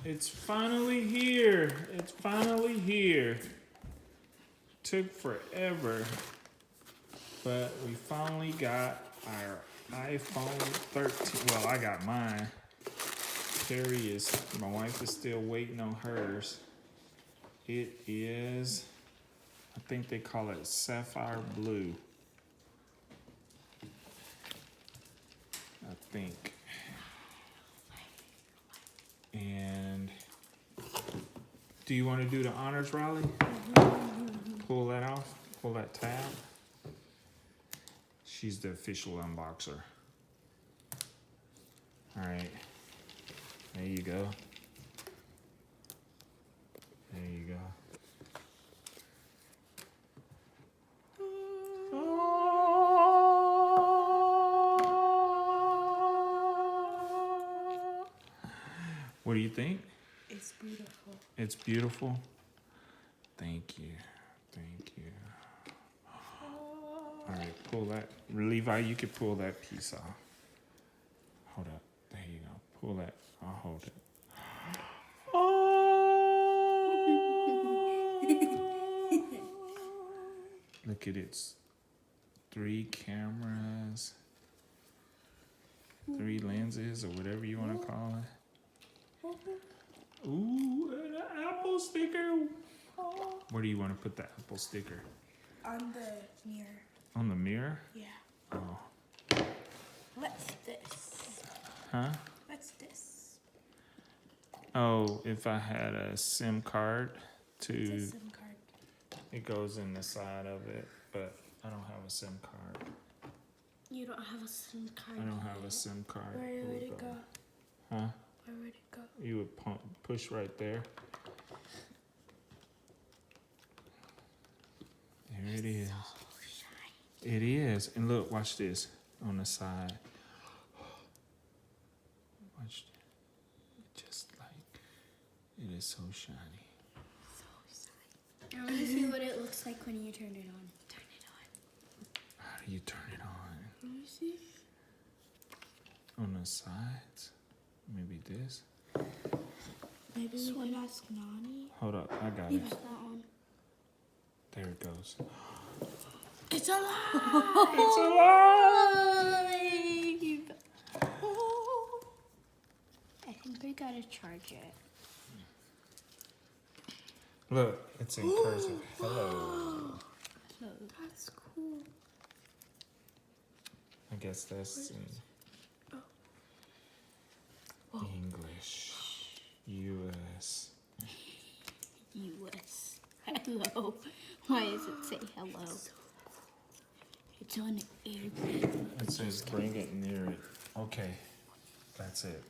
It's finally here. It's finally here. Took forever, but we finally got our iPhone 13. Well, I got mine. My wife is still waiting on hers. It is, I think they call it sapphire blue. I think. And do you want to do the honors, Riley? Pull that off. Pull that tab. She's the official unboxer. All right. There you go. There you go. What do you think? It's beautiful. It's beautiful? Thank you. Thank you. All right, pull that. Levi, you can pull that piece off. Hold up. There you go. Pull that. I'll hold it. Look at it. 3 cameras, 3 lenses, or whatever you want to call it. Ooh, an Apple sticker. Where do you want to put the Apple sticker? On the mirror. On the mirror? Yeah. Oh. What's this? Huh? What's this? Oh, if I had a SIM card It's a SIM card. it goes in the side of it, but I don't have a SIM card. You don't have a SIM card. I don't have a SIM card. Where would it go? Huh? Where would it go? You would push right there. There it is. It is. And look, watch this on the side. Watch. Just like it is so shiny. I want to see what it looks like when you turn it on. Turn it on. How do you turn it on? Let me see. On the sides? Maybe this? Maybe we can ask Nani. Hold up, I got Leave it. that on. There it goes. It's alive! It's alive! I think we gotta charge it. Look, it's in cursive. Hello. Hello. That's cool. I guess that's in English. US. US. Hello. Why does it say hello? It's on an airplane. It says bring it near it. Okay, that's it.